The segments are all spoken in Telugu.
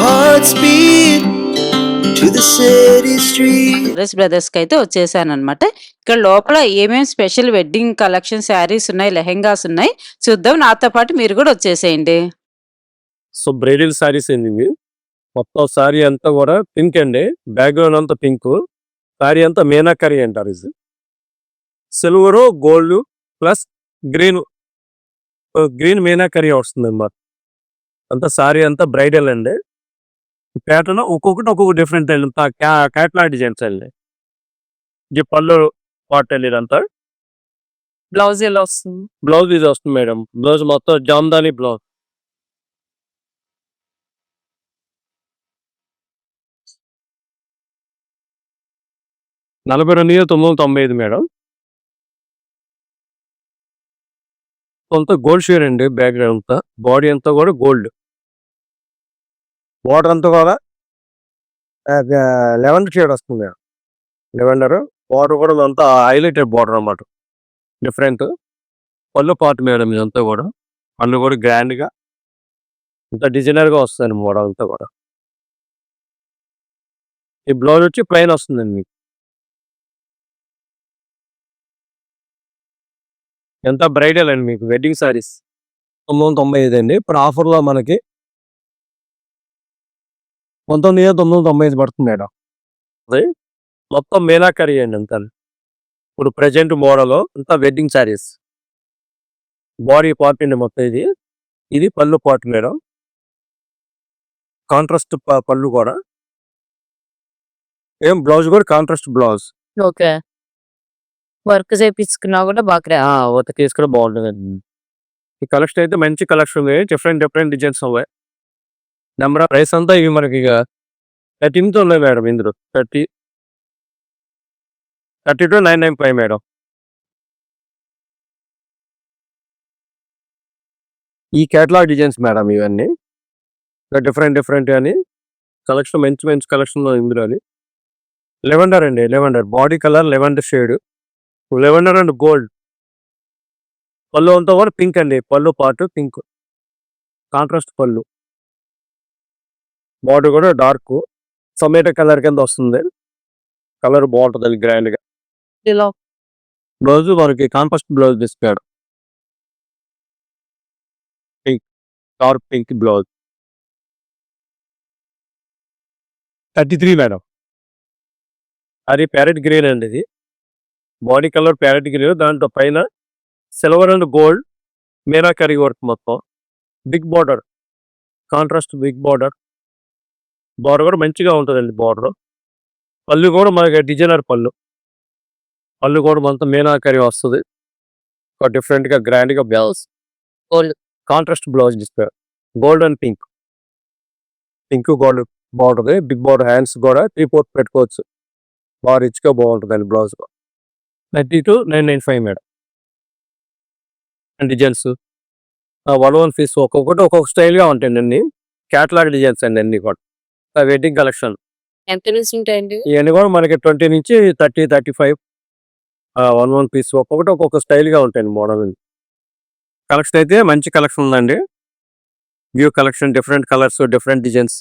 hearts beat to the city street. బ్రదర్స్‌కి అయితే వచ్చేసాననమాట. ఇక్కడ లోపల ఏమేం స్పెషల్ వెడ్డింగ్ కలెక్షన్ శారీస్ ఉన్నాయి, లెహెంగాస్ ఉన్నాయి. చూద్దాం. నాతో పాటు మీరు కూడా వచ్చేసేయండి. సో బ్రైడల్ సారీస్ అండి ఇవి. మొత్తం సారీ అంతా కూడా పింక్ అండి. బ్యాక్గ్రౌండ్ అంతా పింక్. సారీ అంతా మీనాకరీ అంటారు ఇది. Silver, gold plus green green meenakari వస్తుంది అన్నమాట. అంతా సారీ అంతా బ్రైడల్ అండి. ప్యాటర్న్ ఒక్కొక్కటి ఒక్కొక్క డిఫరెంట్ అంతా క్యాట్లాగ్ డిజైన్స్ అండి. ఇది పళ్ళు పార్ట్ అండి ఇదంతా. బ్లౌజ్ ఎలా వస్తుంది? బ్లౌజ్ ఇది వస్తుంది మేడం. బ్లౌజ్ మొత్తం జామ్దాని బ్లౌజ్. ₹42,995 మేడం. అంతా గోల్డ్ షేర్ అండి. బ్యాక్గ్రౌండ్ అంతా బాడీ అంతా కూడా గోల్డ్. బార్డర్ అంతా కూడా లెవెండర్ షేడ్ వస్తుంది మేడం. లెవెండర్ బార్డర్ కూడా అంతా హైలైటెడ్ బార్డర్ అన్నమాట. డిఫరెంట్ పళ్ళు పార్ట్ మేడం ఇదంతా కూడా. పళ్ళు కూడా గ్రాండ్గా ఇంత డిజైనర్గా వస్తుంది మోడల్ అంతా కూడా. ఈ బ్లౌజ్ వచ్చి ప్లెయిన్ వస్తుందండి మీకు. ఎంత బ్రైడల్ అండి మీకు వెడ్డింగ్ సారీస్. 995 అండి. ఇప్పుడు ఆఫర్లో మనకి 19,995 పడుతుంది మేడం. అది మొత్తం మీనాకరీ అండి అంతా. ఇప్పుడు ప్రజెంట్ మోడల్ అంతా వెడ్డింగ్ సారీస్. బాడీ పార్ట్ అండి మొత్తం ఇది. ఇది పళ్ళు పార్ట్ మేడం. కాంట్రాస్ట్ పళ్ళు కూడా. ఏం బ్లౌజ్ కూడా కాంట్రాస్ట్ బ్లౌజ్. ఓకే. వర్క్ చేపించుకున్నా కూడా బాగా వర్క్ తీసుకుని బాగుంటుందండి. ఈ కలెక్షన్ అయితే మంచి కలెక్షన్ ఉంది. డిఫరెంట్ డిఫరెంట్ డిజైన్స్ ఉన్నాయి. నెంబర్ ఆఫ్ ప్రైస్ అంతా ఇవి మనకి ఇక 13తో ఉన్నాయి మేడం. ఇందులో 32,995 మేడం. ఈ కేటలాగ్ డిజైన్స్ మేడం ఇవన్నీ. డిఫరెంట్ డిఫరెంట్ అని కలెక్షన్ మంచి మంచి కలెక్షన్ ఇందులో. లెవెండర్ అండి. Lavender body colour lavender shade. Lavender and gold. పళ్ళు అంతా కూడా పింక్ అండి. పళ్ళు పార్ట్ పింక్ కాంట్రాస్ట్ పళ్ళు. బాడీ కూడా డార్క్ టొమాటో కలర్ కింద వస్తుంది. కలర్ బాగుంటుంది గ్రాండ్గా. ఇలా బ్లౌజ్ మనకి కాంట్రాస్ట్ బ్లౌజ్ తీసుకాడు. Pink dark pink blouse. 33 madam. అది ప్యారెట్ గ్రీన్ అండి. ఇది బాడీ కలర్ ప్యారెట్ గ్రీన్. దాంట్లో పైన silver and gold meenakari work మొత్తం. Big border contrast big border. Border కూడా మంచిగా ఉంటుందండి. బార్డర్ పళ్ళు కూడా మనకి డిజైనర్ పళ్ళు. పళ్ళు కూడా మొత్తం మీనాకరీ వస్తుంది. ఒక డిఫరెంట్గా గ్రాండ్గా blouse. Gold contrast blouse display. Gold and pink. Pink gold బాగుంటుంది. బిగ్ బార్డర్ హ్యాండ్స్ కూడా 3/4 పెట్టుకోవచ్చు. బాగా రిచ్గా బాగుంటుందండి బ్లౌజ్. 32,995 మేడం. డిజైన్స్ 1 పీస్ ఒక్కొక్కటి ఒక్కొక్క స్టైల్గా ఉంటాయండి అన్ని. క్యాటలాగ్ డిజైన్స్ అండి అన్ని కూడా. వెడ్డింగ్ కలెక్షన్ ఎంత నుంచి ఉంటాయండి? ఇవన్నీ కూడా మనకి 20 నుంచి 30, 35 1 పీస్ ఒక్కొక్కటి ఒక్కొక్క స్టైల్గా ఉంటాయండి మోడల్. కలెక్షన్ అయితే మంచి కలెక్షన్ ఉందండి. View collection different colours different designs.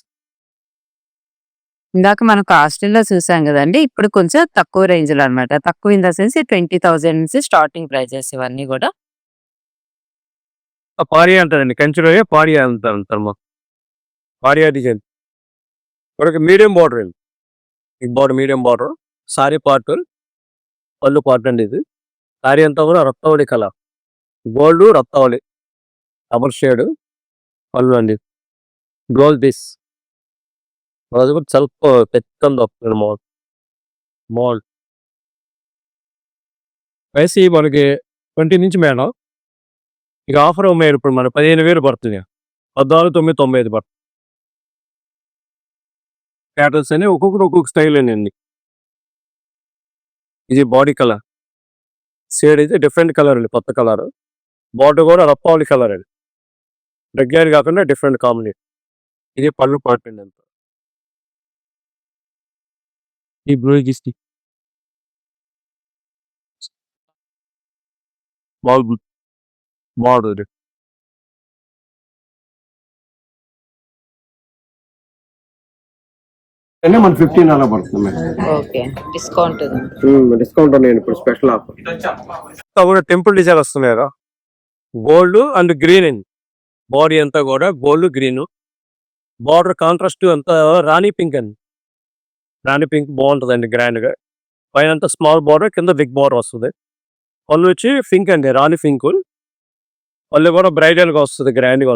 ఇందాక మనం కాస్ట్‌లో చూసాం గదండీ! ఇప్పుడు కొంచెం తక్కువ రేంజ్‌లో అన్నమాట. తక్కువ ఇన్ ద సెన్స్ 20,000 నుంచి స్టార్టింగ్ ప్రైజెస్ ఇవన్నీ గూడా. పారియా అంటారండి. కంచిలోనే పారియా అంటారు. పారియా డిజైన్ మనకి మీడియం బార్డర్ అండి. ఈ border medium border. Sorry part పళ్ళు పార్ట్ అండి ఇది. సారీ అంతా కూడా రత్తావళి కలర్. గోల్డ్ రత్తావళి డబుల్ షేడ్ పళ్ళు అండి. బ్లౌజ్ పీస్ బ్లౌజ్ కూడా సెల్ఫ్ పెద్దగా వస్తుంది మోల్. ప్రైస్ మనకి 20 నుంచి మేడం. ఇక ఆఫర్ ఉన్నాయి. ఇప్పుడు మన 15,000 పడుతుంది. 14,995 పడుతుంది. ప్యాటర్న్స్ అని ఒక్కొక్కటి ఒక్కొక్క స్టైల్ అండి. ఇది బాడీ కలర్. షేడ్ అయితే డిఫరెంట్ కలర్ అండి. కొత్త కలర్. బార్డర్ కూడా రత్తావళి కలర్ అండి. రెగ్యులర్ కాకుండా డిఫరెంట్ కాంబినేషన్. ఇది పళ్ళు పార్ట్ అండి అంతా. ఈ బ్లూ గిస్టి బాగుంటుంది. అంటే మన 15 అలా పడుతుంది మేడం. ఓకే. డిస్కౌంట్ డిస్కౌంట్ నేను ఇప్పుడు స్పెషల్ ఆఫర్ కూడా టెంపుల్ డిజైన్ వస్తున్నాయి కదా, గోల్డ్ అండ్ గ్రీన్ అండి. బాడీ అంతా కూడా గోల్డ్ గ్రీన్, బార్డర్ కాంట్రాస్ట్ అంతా రాణి పింక్ అండి. రాణి పింక్ బాగుంటుందండి గ్రాండ్ గా. పైన అంతా స్మాల్ బార్డర్, కింద బిగ్ బార్డర్ వస్తుంది. పళ్ళు వచ్చి పింక్ అండి, రాణి పింక్. పళ్ళు కూడా బ్రైడల్ గా వస్తుంది, గ్రాండ్ గా.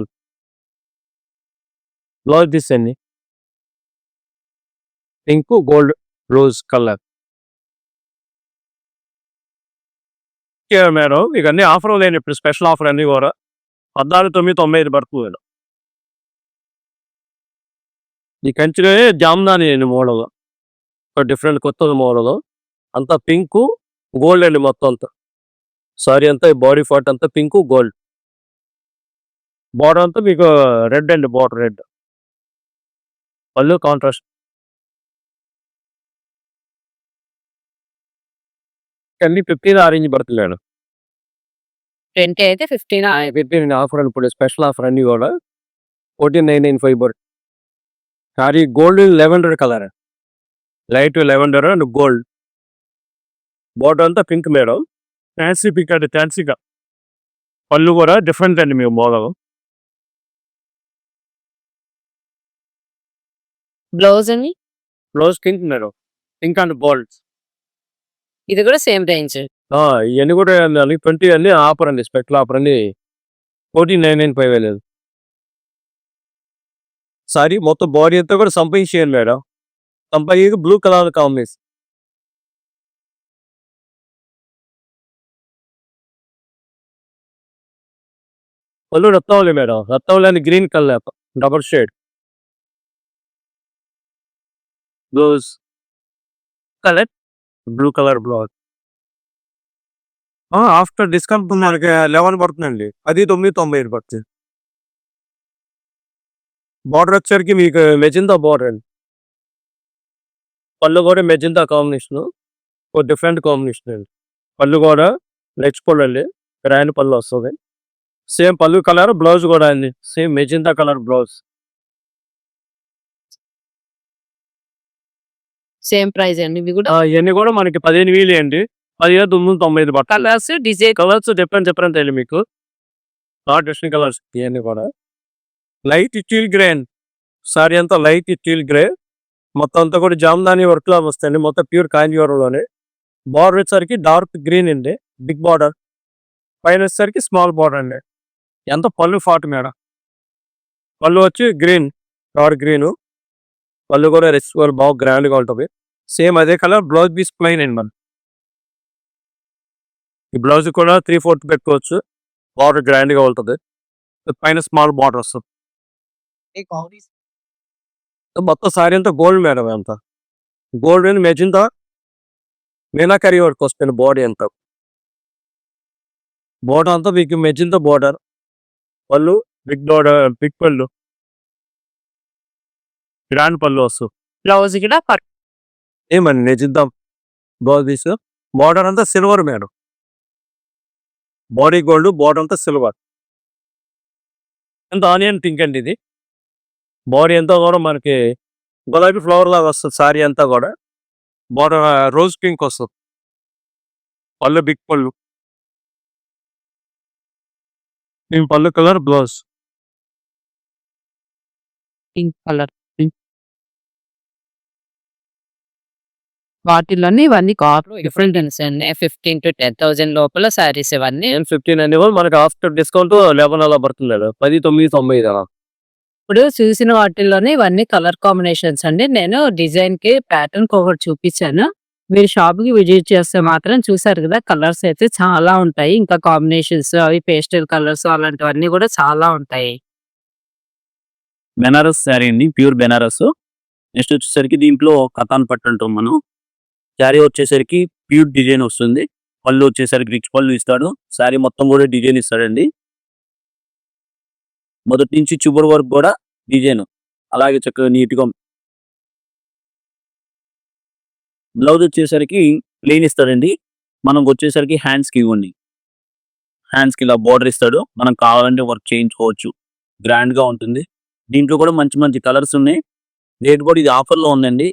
బ్లౌజ్ పీస్ అండి pink gold rose colour. Madam ఇక అన్ని ఆఫర్ లేని ఇప్పుడు స్పెషల్ ఆఫర్ అన్ని కూడా 14,995 పడుతుంది మేడం. ఈ కంచిలో జామ్దాని అండి మోడల్, డిఫరెంట్ కొత్త మోడల్. అంతా పింక్ గోల్డ్ అండి మొత్తం అంతా. సారీ అంతా బాడీ పార్ట్ అంతా పింక్ గోల్డ్. బార్డర్ అంతా మీకు రెడ్ అండి, బార్డర్ రెడ్. పళ్ళు కాంట్రాస్ట్. అన్ని 15 ఆరెంజ్ పడుతుంది మేడం. 20 అయితే 15 15 ఆఫర్ అని ఇప్పుడు స్పెషల్ ఆఫర్ అన్ని కూడా 14,995 పడుతుంది. Sorry gold lavender colour, light lavender and gold. Border అంతా పింక్ మేడం, ఫ్యాన్సీ పింక్ అంటే ఫ్యాన్సీగా. పళ్ళు కూడా డిఫరెంట్ అండి మేము మోడల్. బ్లౌజ్ అని blouse pink madam, pink and gold. ఇది కూడా సేమ్ రేంజ్. ఇవన్నీ కూడా 20 అన్ని ఆఫర్ అండి, స్పెషల్ ఆఫర్ అండి. 14,995 లేదు. సారీ మొత్తం బాడీ అంతా కూడా సంపంగి చేయండి మేడం. సంపంగి బ్లూ కలర్ కాంబినేషన్. పళ్ళు రత్నావళి మేడం, రత్నావళి అని green colour double shade. Blouse colour blue colour blouse. After discount మనకి 11 పడుతుందండి, అది 995 పడుతుంది. బార్డర్ వచ్చేసరికి మీకు మెజెంతా బార్డర్ అండి. పళ్ళు కూడా మెజెంతా కాంబినేషన్, ఒక డిఫరెంట్ కాంబినేషన్ అండి. పళ్ళు కూడా నెక్స్ట్ పళ్ళు అండి, గ్రాండ్ పళ్ళు వస్తుంది. సేమ్ పళ్ళు కలర్, బ్లౌజ్ కూడా అండి same magenta colour blouse. Same price అండి ఇవి కూడా. ఇవన్నీ కూడా మనకి 15,000 అండి, 15,995 పడుతుంది. కలర్స్ డిజైన్ కలర్స్ డిఫరెంట్ అండి మీకు. డిఫరెంట్ కలర్స్ ఇవన్నీ కూడా. లైట్ స్టీల్ గ్రే అండి, సారీ అంతా లైట్ స్టీల్ గ్రే. మొత్తం అంతా కూడా జామ్దాని వర్క్ లా వస్తాయండి, మొత్తం ప్యూర్ కాంజీవరంలోనే. బార్డర్ వచ్చేసరికి డార్క్ గ్రీన్ అండి, బిగ్ బార్డర్. పైన వచ్చేసరికి స్మాల్ బార్డర్ అండి. ఎంత పళ్ళు 40 మేడం. పళ్ళు వచ్చి గ్రీన్, డార్క్ గ్రీన్. పళ్ళు కూడా రెస్ట్ కూడా బాగా గ్రాండ్గా ఉంటుంది. సేమ్ అదే కలర్. బ్లౌజ్ పీస్ ప్లెయిన్ అండి మనం. ఈ బ్లౌజ్ కూడా 3/4 పెట్టుకోవచ్చు, బార్డర్ గ్రాండ్గా ఉంటుంది. పైన స్మాల్ బార్డర్ వస్తుంది. మొత్తం సారీ అంతా గోల్డ్ మేడం, అంతా gold and magenta meenakari work వస్తుంది. బాడీ అంతా బార్డర్ అంతా మీకు మెజెంతా బార్డర్. పళ్ళు బిగ్ బార్డర్, బిగ్ పళ్ళు, గ్రాండ్ పళ్ళు వస్తుంది. బ్లౌజ్ కూడా ఏమని మెజెంతా బ్లౌజ్ పీస్. బార్డర్ అంతా silver madam, body gold, border అంతా సిల్వర్. అంత ఆనియన్ పింక్ అండి ఇది. బాడీ అంతా కూడా మనకి గులాబీ ఫ్లవర్ లాగా వస్తుంది. సారీ అంతా కూడా బార్డర్ రోజ్ పింక్ వస్తుంది. పళ్ళు బిగ్ పళ్ళు, పళ్ళు కలర్ బ్లౌజ్. Pink colour. వాటిలోనే ఇవన్నీ డిఫరెంట్ అండి. 15 to 10,000 లోపల సారీస్ ఇవన్నీ. 15 అన్ని కూడా మనకి ఆఫ్టర్ డిస్కౌంట్ 11 అలా పడుతుంది మేడం, 10,995 అలా. ఇప్పుడు చూసిన వాటిల్లోనే ఇవన్నీ కలర్ కాంబినేషన్స్ అండి. నేను డిజైన్ కి ప్యాటర్న్ ఒకటి చూపించాను. మీరు షాప్ కి విజిట్ చేస్తే మాత్రం చూసారు కదా, కలర్స్ అయితే చాలా ఉంటాయి. ఇంకా కాంబినేషన్స్ అవి పేస్టల్ కలర్స్ అలాంటివన్నీ కూడా చాలా ఉంటాయి. బెనారస్ శారీ అండి, ప్యూర్ బెనారస్. నెక్స్ట్ వచ్చేసరికి దీంట్లో కథాన్ పట్టు అంటాం మనం. శారీ వచ్చేసరికి ప్యూర్ డిజైన్ వస్తుంది. పళ్ళు వచ్చేసరికి రిచ్ పళ్ళు ఇస్తాడు. శారీ మొత్తం కూడా డిజైన్ ఇస్తాడండి, మొదటి నుంచి చివరి వరకు కూడా డిజైన్ అలాగే చక్కగా నీట్గా. బ్లౌజ్ వచ్చేసరికి ప్లెయిన్ ఇస్తాడండి. మనం వచ్చేసరికి హ్యాండ్స్కి ఇవ్వండి, హ్యాండ్స్కి ఇలా బార్డర్ ఇస్తాడు. మనం కావాలంటే వర్క్ చేయించుకోవచ్చు, గ్రాండ్గా ఉంటుంది. దీంట్లో కూడా మంచి మంచి కలర్స్ ఉన్నాయి. రేట్ కూడా ఇది ఆఫర్లో ఉందండి,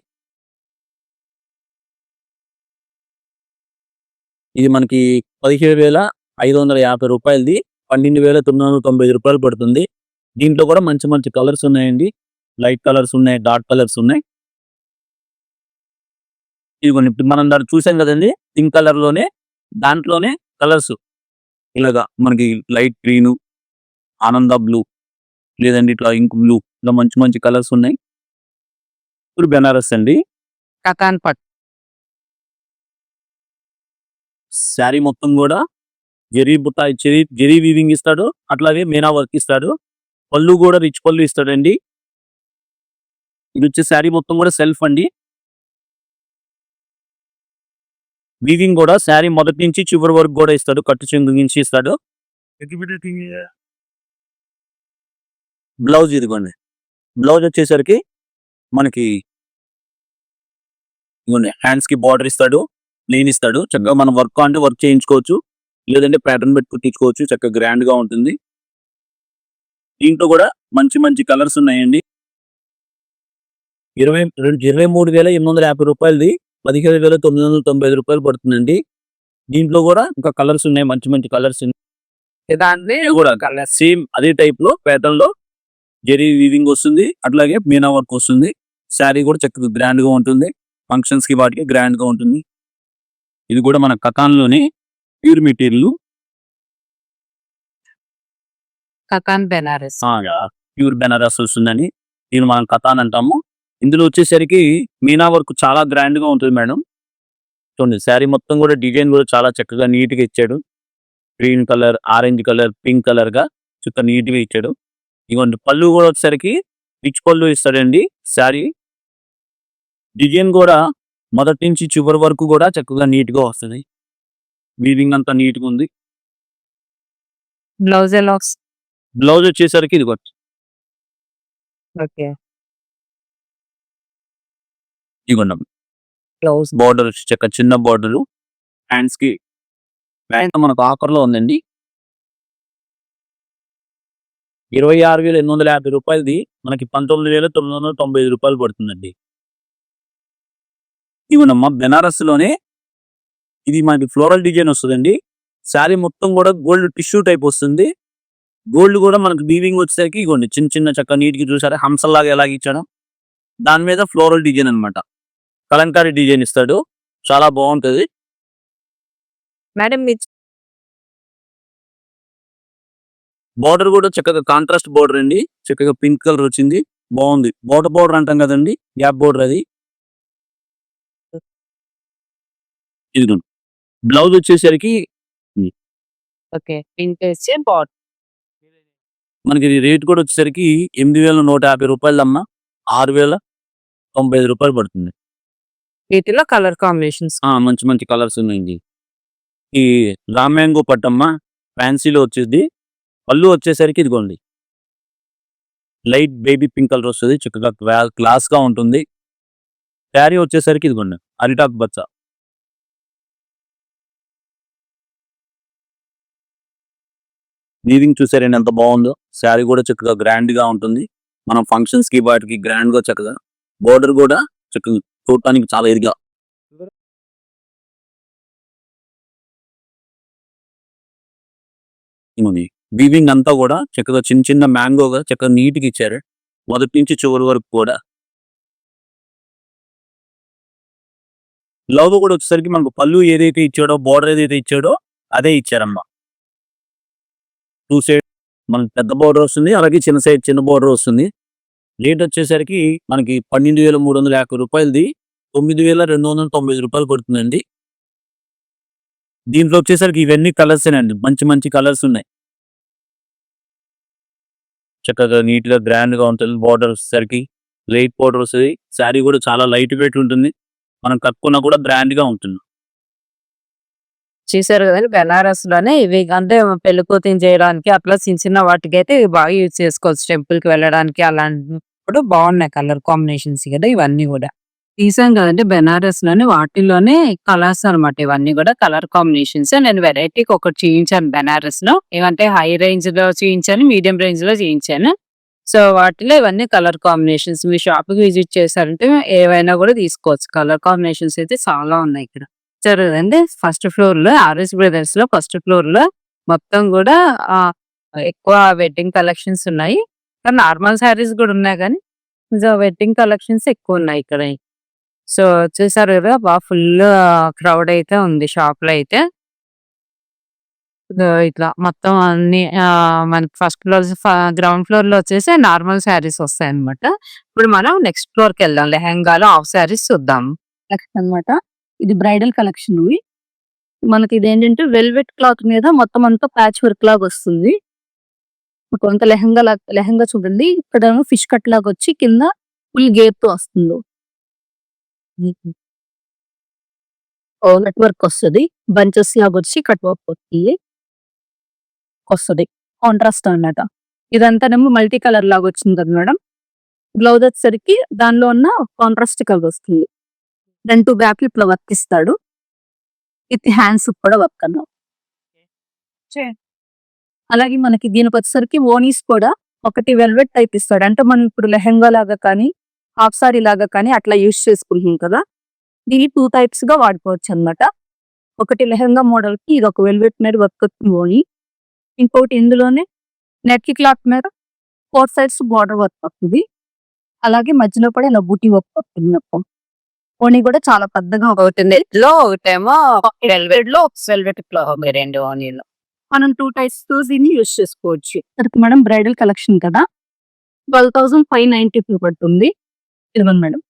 ఇది మనకి 17,550 రూపాయలది 12,990 రూపాయలు పడుతుంది. దీంట్లో కూడా మంచి మంచి కలర్స్ ఉన్నాయండి. లైట్ కలర్స్ ఉన్నాయి, డార్క్ కలర్స్ ఉన్నాయి. ఇదిగోండి ఇప్పుడు మనం దాన్ని చూసాం కదండి, పింక్ కలర్ లోనే దాంట్లోనే కలర్స్ ఇలాగా మనకి లైట్ గ్రీన్, ఆనంద బ్లూ, లేదండి ఇట్లా ఇంక్ బ్లూ, ఇలా మంచి మంచి కలర్స్ ఉన్నాయి. ఇప్పుడు బెనారస్ అండి. కథాన్ పట్టు. శారీ మొత్తం కూడా జెరీ వీవింగ్ ఇస్తాడు, అట్లాగే మీనా వర్క్ ఇస్తాడు. పళ్ళు కూడా రిచ్ పళ్ళు ఇస్తాడండి. ఇది వచ్చే శారీ మొత్తం కూడా సెల్ఫ్ అండి. వీవింగ్ కూడా శారీ మొదటి నుంచి చివరి వరకు కూడా ఇస్తాడు, కట్టు చెంగు నుంచి ఇస్తాడు. బ్లౌజ్ ఇదిగోండి, బ్లౌజ్ వచ్చేసరికి మనకి ఇదిగోండి హ్యాండ్స్ కి బార్డర్ ఇస్తాడు, ప్లెయిన్ ఇస్తాడు. చక్కగా మనం వర్క్ అంటే వర్క్ చేయించుకోవచ్చు, లేదంటే ప్యాటర్న్ పెట్టి కుట్టించుకోవచ్చు. చక్కగా గ్రాండ్ గా ఉంటుంది. దీంట్లో కూడా మంచి మంచి కలర్స్ ఉన్నాయండి. 23,850 రూపాయలది 17,995 రూపాయలు పడుతుందండి. దీంట్లో కూడా ఇంకా కలర్స్ ఉన్నాయి, మంచి మంచి కలర్స్ దాన్ని కూడా సేమ్ అదే టైప్ లో ప్యాటర్న్ లో జెరీ వీవింగ్ వస్తుంది, అట్లాగే మీనా వర్క్ వస్తుంది. శారీ కూడా చక్కగా గ్రాండ్ గా ఉంటుంది, ఫంక్షన్స్ కి వాటికి గ్రాండ్ గా ఉంటుంది. ఇది కూడా మన కథాన్ లోనే pure material, katan Banaras. Pure Banaras వస్తుందని దీన్ని మనం కథాన్ అంటాము. ఇందులో వచ్చేసరికి మీనా వర్క్ చాలా గ్రాండ్ గా ఉంటుంది మేడం. చూడండి శారీ మొత్తం కూడా డిజైన్ కూడా చాలా చక్కగా నీట్ గా ఇచ్చాడు. Green colour, orange colour, pink colour గా చక్కగా నీట్ గా ఇచ్చాడు. ఇవ్వండి పళ్ళు కూడా వచ్చేసరికి రిచ్ పళ్ళు ఇస్తాడండి. శారీ డిజైన్ కూడా మొదటి నుంచి చివరి వరకు కూడా చక్కగా నీట్ గా వస్తుంది. వీవింగ్ అంతా నీట్ గా ఉంది. బ్లౌజ్ ఎలా వస్తుంది? బ్లౌజ్ వచ్చేసరికి ఇది ఓకే. ఇదిగోండి బ్లౌజ్ బార్డర్ చక్కగా చిన్న బార్డర్, హ్యాండ్స్ కి ప్యాంట్ మనకు ఆఫర్ లో ఉందండి. 26,850 రూపాయలది మనకి 19,995 రూపాయలు పడుతుందండి. ఇవన్నమ్మా బెనారస్ లోనే ఇది మనకి ఫ్లోరల్ డిజైన్ వస్తుందండి. శారీ మొత్తం కూడా గోల్డ్ టిష్యూ టైప్ వస్తుంది. గోల్డ్ కూడా మనకి వీవింగ్ వచ్చేసరికి ఇవ్వండి చిన్న చిన్న చక్క నీట్ కి చూసారా హంసల్లాగా ఎలాగ ఇచ్చాడు. దాని మీద ఫ్లోరల్ డిజైన్ అన్నమాట, కలంకారీ డిజైన్ ఇస్తాడు. చాలా బాగుంటది మేడం. మీ బార్డర్ కూడా చక్కగా కాంట్రాస్ట్ బార్డర్ అండి. చక్కగా పింక్ కలర్ వచ్చింది, బాగుంది. బార్డర్ అంటాం కదండి, గ్యాప్ బార్డర్ అది. ఇది బ్లౌజ్ వచ్చేసరికి ఓకే పింక్ వేసి బాట్ మనకి రేట్ కూడా వచ్చేసరికి 8,150 రూపాయలు అమ్మ, 6,095 రూపాయలు పడుతుంది. వీటిలో కలర్ కాంబినేషన్స్ మంచి మంచి కలర్స్ ఉన్నాయండి. ఈ రామ్యాంగో పట్టమ్మ ఫ్యాన్సీలో వచ్చేది. పళ్ళు వచ్చేసరికి ఇదిగోండి లైట్ బేబీ పింక్ కలర్ వస్తుంది, చక్కగా క్లాస్ గా ఉంటుంది. శారీ వచ్చేసరికి ఇదిగోండి అరిటాక్ బచ్చ. వీవింగ్ చూసారండి ఎంత బాగుందో. శారీ కూడా చక్కగా గ్రాండ్ గా ఉంటుంది. మనం ఫంక్షన్స్ కి వాటికి గ్రాండ్ గా చక్కగా బోర్డర్ కూడా చక్కగా చూడటానికి చాలా ఇదిగా. వీవింగ్ అంతా కూడా చక్కగా చిన్న చిన్న మ్యాంగోగా చక్కగా నీట్ గా ఇచ్చారు మొదటి నుంచి చివరి వరకు కూడా. బ్లౌజ్ కూడా వచ్చేసరికి మనకు పళ్ళు ఏదైతే ఇచ్చాడో, బోర్డర్ ఏదైతే ఇచ్చాడో అదే ఇచ్చారమ్మా. 2 సైడ్ మనకి పెద్ద బోర్డర్ వస్తుంది, అలాగే చిన్న సైడ్ చిన్న బోర్డర్ వస్తుంది. రేట్ వచ్చేసరికి మనకి 12,350 రూపాయలది 9,290 రూపాయలు పడుతుందండి. దీంట్లో వచ్చేసరికి ఇవన్నీ కలర్స్ అండి, మంచి మంచి కలర్స్ ఉన్నాయి. చక్కగా నీట్ గా గ్రాండ్ గా ఉంటుంది. బార్డర్ వచ్చేసరికి లైట్ బార్డర్ వస్తుంది. శారీ కూడా చాలా లైట్ వెయిట్ ఉంటుంది, మనం కట్టుకున్నా కూడా గ్రాండ్ గా ఉంటుంది. చూసారు కదండి బెనారస్ లోనే ఇవి అంటే పెళ్లి కూతురు చేయడానికి అట్లా చిన్న చిన్న వాటికి అయితే ఇవి బాగా యూజ్ చేసుకోవచ్చు. టెంపుల్ కి వెళ్ళడానికి అలాంటిప్పుడు బాగున్నాయి కలర్ కాంబినేషన్స్ కదా ఇవన్నీ కూడా. తీసాం కదండి బెనారస్ లోనే వాటిలోనే కలర్స్ అన్నమాట. ఇవన్నీ కూడా కలర్ కాంబినేషన్స్. నేను వెరైటీకి ఒకటి చూపించాను బెనారస్ లో, ఏమంటే హై రేంజ్ లో చూపించాను, మీడియం రేంజ్ లో చూపించాను. సో వాటిలో ఇవన్నీ కలర్ కాంబినేషన్స్. మీ షాప్ కి విజిట్ చేశారంటే ఏవైనా కూడా తీసుకోవచ్చు. కలర్ కాంబినేషన్స్ అయితే చాలా ఉన్నాయి ఇక్కడ. చూపించారు కదండి ఫస్ట్ ఫ్లోర్ లో ఆర్ఎస్ బ్రదర్స్ లో ఫస్ట్ ఫ్లోర్ లో మొత్తం కూడా ఎక్కువ వెడ్డింగ్ కలెక్షన్స్ ఉన్నాయి. నార్మల్ శారీస్ కూడా ఉన్నాయి కానీ వెడ్డింగ్ కలెక్షన్స్ ఎక్కువ ఉన్నాయి ఇక్కడ. సో చూసారు కదా బాగా ఫుల్ క్రౌడ్ అయితే ఉంది షాప్ లో అయితే. ఇట్లా మొత్తం అన్ని మనకి ఫస్ట్ ఫ్లోర్ గ్రౌండ్ ఫ్లోర్ లో వచ్చేసి నార్మల్ శారీస్ వస్తాయి అనమాట. ఇప్పుడు మనం నెక్స్ట్ ఫ్లోర్ కి వెళ్దాం, లెహంగాలో హాఫ్ శారీస్ చూద్దాం. కలెక్షన్ అన్నమాట. ఇది బ్రైడల్ కలెక్షన్. మనకి ఇదేంటంటే వెల్వెట్ క్లాత్ మీద మొత్తం అంతా ప్యాచ్ వర్క్ లాగా వస్తుంది. కొంత లెహంగా చూడండి, ఇక్కడ ఫిష్ కట్ లాగా వచ్చి కింద ఫుల్ గేప్ తో వస్తుంది. కట్ వర్క్ వస్తుంది, బంచెస్ లాగా వచ్చి కట్ వర్క్ వస్తుంది, కాంట్రాస్ట్ అన్నమాట. ఇదంతానేమో మల్టీ కలర్ లాగా వచ్చింది కదా మేడం. బ్లౌజ్ వచ్చేసరికి దానిలో ఉన్న కాంట్రాస్ట్ కలర్ వస్తుంది. 2 బ్యాక్ ఇట్లా వర్క్ ఇస్తాడు, విత్ హ్యాండ్స్ కూడా వర్క్ అన్నాం. అలాగే మనకి దీనికి వచ్చేసరికి ఓనీస్ కూడా ఒకటి వెల్వెట్ టైప్ ఇస్తాడు. అంటే మనం ఇప్పుడు లెహంగా లాగా కానీ హాఫ్ సారీ లాగా కానీ అట్లా యూజ్ చేసుకుంటున్నాం కదా, దీన్ని 2 టైప్స్ గా వాడుకోవచ్చు అన్నమాట. ఒకటి లెహంగా మోడల్ కి ఇది ఒక వెల్వెట్ మీద వర్క్ వచ్చింది ఓనీ, ఇంకోటి ఇందులోనే నెట్ క్లాత్ మీద 4 sides బార్డర్ వర్క్ వస్తుంది. అలాగే మధ్యలో కూడా ఇలా బూటీ వర్క్ వస్తుంది. ఓనీ కూడా చాలా పెద్దగా అవుతుంది లో ఒకటేమో వెల్వెట్ లో వెల్వెట్ రెండు ఓనీలో మనం 2 types దీన్ని యూజ్ చేసుకోవచ్చు. మేడం బ్రైడల్ కలెక్షన్ కదా, 12,590 పడుతుంది. ఇదిగోండి మేడం,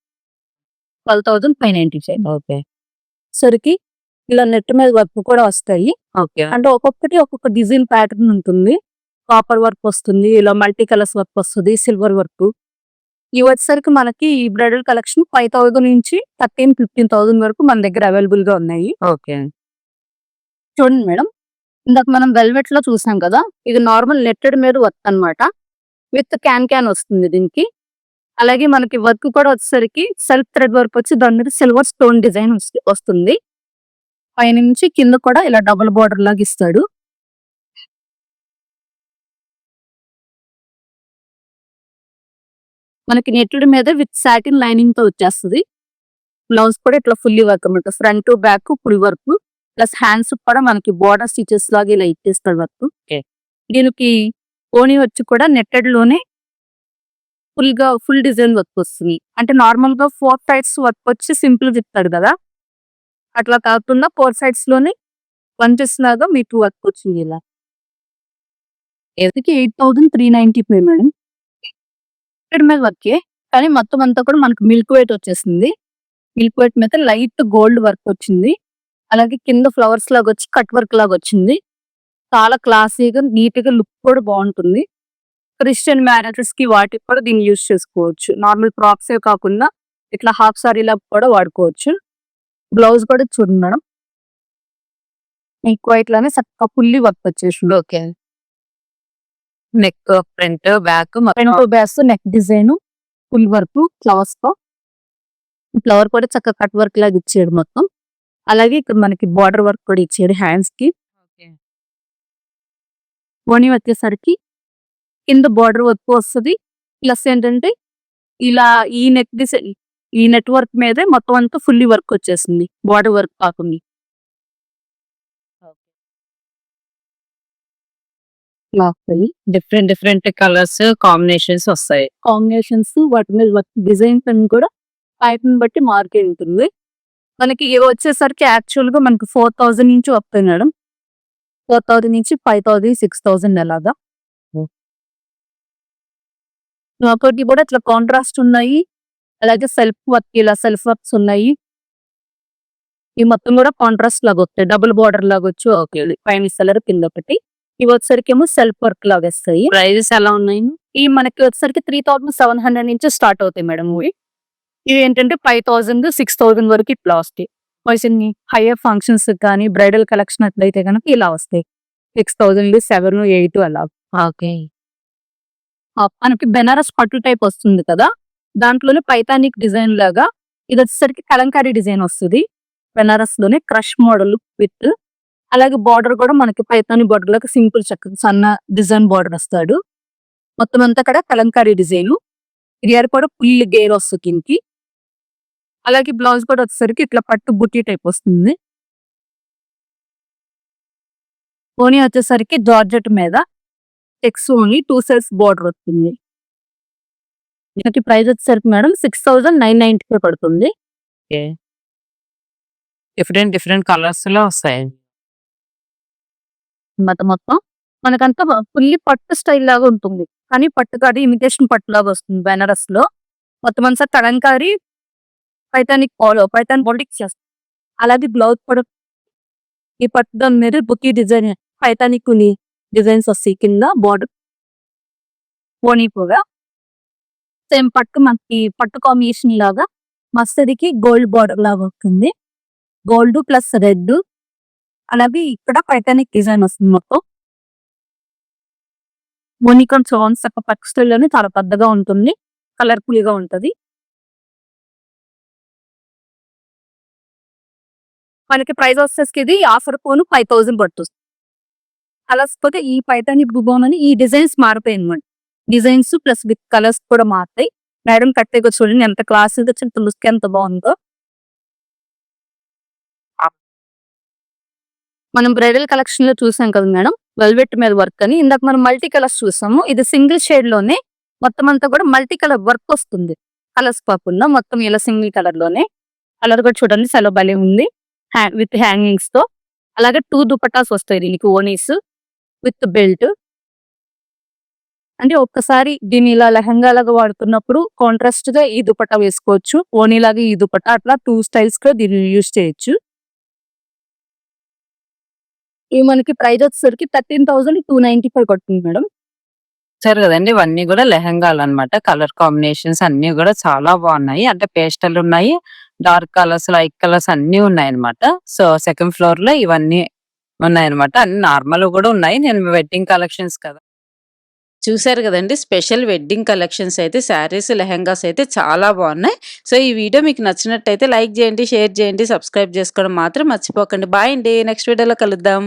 12,590. ఓకే సరికి ఇలా నెట్ మీద వర్క్ కూడా వస్తాయి. ఓకే అంటే ఒక్కొక్కటి ఒక్కొక్క డిజైన్ ప్యాటర్న్ ఉంటుంది. కాపర్ వర్క్ వస్తుంది, ఇలా మల్టీ కలర్స్ వర్క్ వస్తుంది, సిల్వర్ వర్క్. ఇవి వచ్చేసరికి మనకి ఈ బ్రైడల్ కలెక్షన్ 5,000 నుంచి 13,000-15,000 వరకు మన దగ్గర అవైలబుల్ గా ఉన్నాయి. ఓకే చూడండి మేడం, ఇందాక మనం వెల్వెట్ లో చూసాం కదా, ఇది నార్మల్ నెట్టెడ్ మీద వర్క్ అన్నమాట. విత్ క్యాన్ వస్తుంది దీనికి. అలాగే మనకి వర్క్ కూడా వచ్చేసరికి సెల్ఫ్ థ్రెడ్ వర్క్ వచ్చి దాని మీద సిల్వర్ స్టోన్ డిజైన్ వస్తుంది. పైనుంచి కింద కూడా ఇలా డబుల్ బార్డర్ లాగా ఇస్తాడు. మనకి నెట్టెడ్ మీద విత్ సాటిన్ లైనింగ్ తో వచ్చేస్తుంది. బ్లౌజ్ కూడా ఇట్లా ఫుల్లీ వర్క్ అన్నమాట, front back full work, plus hands కూడా మనకి బార్డర్ స్టిచెస్ లాగా ఇలా ఇచ్చేస్తాడు వర్క్. దీనికి ఓనీ వచ్చి కూడా నెట్టెడ్ లోనే ఫుల్ డిజైన్ వర్క్ వస్తుంది. అంటే నార్మల్ గా 4 sides వర్క్ వచ్చి సింపుల్ ఇస్తాడు కదా, అట్లా కాకుండా 4 sides లోనే బంచెస్ లాగా మీకు వర్క్ వచ్చింది. ఇలా 8,390 మేడం. మీద వర్కే కానీ మొత్తం అంతా కూడా మనకు మిల్క్ వైట్ వచ్చేసింది. మిల్క్ వైట్ మీద లైట్ గోల్డ్ వర్క్ వచ్చింది. అలాగే కింద ఫ్లవర్స్ లాగా వచ్చి కట్ వర్క్ లాగా వచ్చింది. చాలా క్లాసీగా నీట్ గా లుక్ కూడా బాగుంటుంది. క్రిస్టియన్ మ్యారేజెస్ కి వాటికి కూడా దీన్ని యూజ్ చేసుకోవచ్చు. నార్మల్ ఫ్రాక్స్ కాకుండా ఇట్లా హాఫ్ సారీ లాగా కూడా వాడుకోవచ్చు. బ్లౌజ్ కూడా చూడండి మేడం, మిల్క్ వైట్ లోనే చక్కగా ఫుల్లీ వర్క్ వచ్చేసింది. Okay neck front back front back neck design full work flowers తో, ఫ్లవర్ కూడా చక్కగా కట్ వర్క్ లాగా ఇచ్చాడు మొత్తం. అలాగే ఇక్కడ మనకి బార్డర్ వర్క్ కూడా ఇచ్చాడు హ్యాండ్స్ కి. ఓనీ వచ్చేసరికి కింద బార్డర్ వర్క్ వస్తుంది. ప్లస్ ఏంటంటే ఇలా ఈ నెట్ వర్క్ మీదే మొత్తం అంతా ఫుల్లీ వర్క్ వచ్చేసింది, బార్డర్ వర్క్ కాకుండా. డిఫరెంట్ కలర్స్ కాంబినేషన్స్ వస్తాయి. కాంబినేషన్స్ వాటి మీద వర్క్ డిజైన్స్ అని కూడా ప్యాటర్న్ బట్టి మార్కే ఉంటుంది. మనకి ఇవి వచ్చేసరికి యాక్చువల్ గా మనకి 4,000 నుంచి వస్తాయి మేడం. 4,000 నుంచి 5,000, 6,000 అలాగా. ఒకటి కూడా ఇట్లా కాంట్రాస్ట్ ఉన్నాయి. అలాగే ఇలా సెల్ఫ్ వర్క్స్ ఉన్నాయి. ఈ మొత్తం కూడా కాంట్రాస్ట్ లాగా వస్తాయి, డబుల్ బార్డర్ లాగా వచ్చి ఓకే పైన కలర్ కింద ఒకటి. ఇవి వచ్చేసరికి ఏమో సెల్ఫ్ వర్క్ లాగా వస్తాయి. ప్రైజెస్ ఎలా ఉన్నాయి? ఈ మనకి వచ్చేసరికి 3,700 నుంచి స్టార్ట్ అవుతాయి మేడం. ఇవి ఏంటంటే 5,000, 6,000 వరకు ఇట్లా వస్తాయి. కొన్ని హైయర్ ఫంక్షన్స్ కానీ బ్రైడల్ కలెక్షన్ అట్లయితే కనుక ఇలా వస్తాయి 6,000, 7, 8 అలా. ఓకే మనకి బెనారస్ పట్టు టైప్ వస్తుంది కదా, దాంట్లోనే పైతానిక్ డిజైన్ లాగా ఇది వచ్చేసరికి కలంకారీ డిజైన్ వస్తుంది. బెనారస్ లోనే క్రష్ మోడల్ విత్ అలాగే బార్డర్ కూడా మనకి పైతాని బార్డర్ లాగా సింపుల్ చక్కగా సన్న డిజైన్ బార్డర్ వస్తాడు. మొత్తం అంతా కూడా కలంకారీ డిజైన్. ఇయర్ కూడా ఫుల్ గేర్ వస్తుంది కిందకి. అలాగే బ్లౌజ్ కూడా వచ్చేసరికి ఇట్లా పట్టు బుట్టి టైప్ వస్తుంది. ఓనీ వచ్చేసరికి జార్జెట్ మీద చెక్స్ ఓన్లీ 2 సైడ్స్ బోర్డర్ వస్తుంది. దీనికి ప్రైస్ వచ్చేసరికి మేడం 6,990 పడుతుంది. డిఫరెంట్ కలర్స్ లో వస్తాయి. మొత్తం మనకంతా ఫుల్లీ పట్టు స్టైల్ లాగా ఉంటుంది, కానీ పట్టు కాదు, ఇమిటేషన్ పట్టు లాగా వస్తుంది. బెనారస్ లో మొత్తం అంతా కలంకారీ పైతాన్ బోల్డిక్ చేస్తాం. అలాగే బ్లౌజ్ కూడా ఈ పట్టు దాని మీద బుట్టి డిజైన్ పైతానిక్ డిజైన్స్ వస్తాయి కింద బోర్డర్ ఓనీ కూడా సేమ్ పట్టు మనకి పట్టు కాంబినేషన్ లాగా మస్తడికి గోల్డ్ బార్డర్ లాగా వస్తుంది. గోల్డ్ ప్లస్ రెడ్, అలాగే ఇక్కడ పైతానిక్ డిజైన్ వస్తుంది. మొత్తం మోనికన్ చోన్స్ పట్టు స్టైల్ లోనే చాలా పెద్దగా ఉంటుంది, కలర్ఫుల్ గా ఉంటది. మనకి ప్రైస్ వచ్చేసి ఇది ఆఫర్ ఫోన్ 5,000 పడుతుంది. అలాగే ఈ పైతానిక్ బుబోన్ అని ఈ డిజైన్స్ మారిపోయాయి అనమాట. డిజైన్స్ ప్లస్ విత్ కలర్స్ కూడా మారుతాయి. మేడం కట్టే చూడండి ఎంత క్లాస్ లుక్ ఎంత బాగుందో. మనం బ్రైడల్ కలెక్షన్ లో చూసాం కదా మేడం, వెల్వెట్ మీద వర్క్ అని. ఇందాక మనం మల్టీ కలర్స్ చూసాము. ఇది సింగిల్ షేడ్ లోనే మొత్తం అంతా కూడా మల్టీ కలర్ వర్క్ వస్తుంది. కలర్స్ కాకుండా మొత్తం ఇలా సింగిల్ కలర్ లోనే. కలర్ కూడా చూడండి చాలా భలే ఉంది, విత్ హ్యాంగింగ్స్ తో. అలాగే 2 దుపట్టాస్ వస్తాయి దీనికి, ఓనీస్ విత్ బెల్ట్. అంటే ఒక్కసారి దీన్ని ఇలా లెహంగా లాగా వాడుతున్నప్పుడు కాంట్రాస్ట్ గా ఈ దుపట్టా వేసుకోవచ్చు, ఓనీ లాగా ఈ దుపట్టా, అట్లా 2 స్టైల్స్ గా దీన్ని యూజ్ చేయొచ్చు. ఇవి మనకి ప్రైస్ వచ్చేసరికి 13,295 పడుతుంది మేడం. సరే కదండి, ఇవన్నీ కూడా లెహంగాలు అన్నమాట. కలర్ కాంబినేషన్స్ అన్ని కూడా చాలా బాగున్నాయి. అంటే పేస్టల్ ఉన్నాయి, డార్క్ కలర్స్, లైట్ కలర్స్ అన్ని ఉన్నాయి అనమాట. సో సెకండ్ ఫ్లోర్ లో ఇవన్నీ ఉన్నాయి అనమాట. అన్ని నార్మల్ కూడా ఉన్నాయి. నేను వెడ్డింగ్ కలెక్షన్స్ కదా. చూసారు కదండి, స్పెషల్ వెడ్డింగ్ కలెక్షన్స్ అయితే శారీస్, లెహంగాస్ అయితే చాలా బాగున్నాయి. సో ఈ వీడియో మీకు నచ్చినట్టయితే లైక్ చేయండి, షేర్ చేయండి, సబ్స్క్రైబ్ చేసుకోవడం మాత్రం మర్చిపోకండి. బాయ్ అండి, నెక్స్ట్ వీడియోలో కలుద్దాం.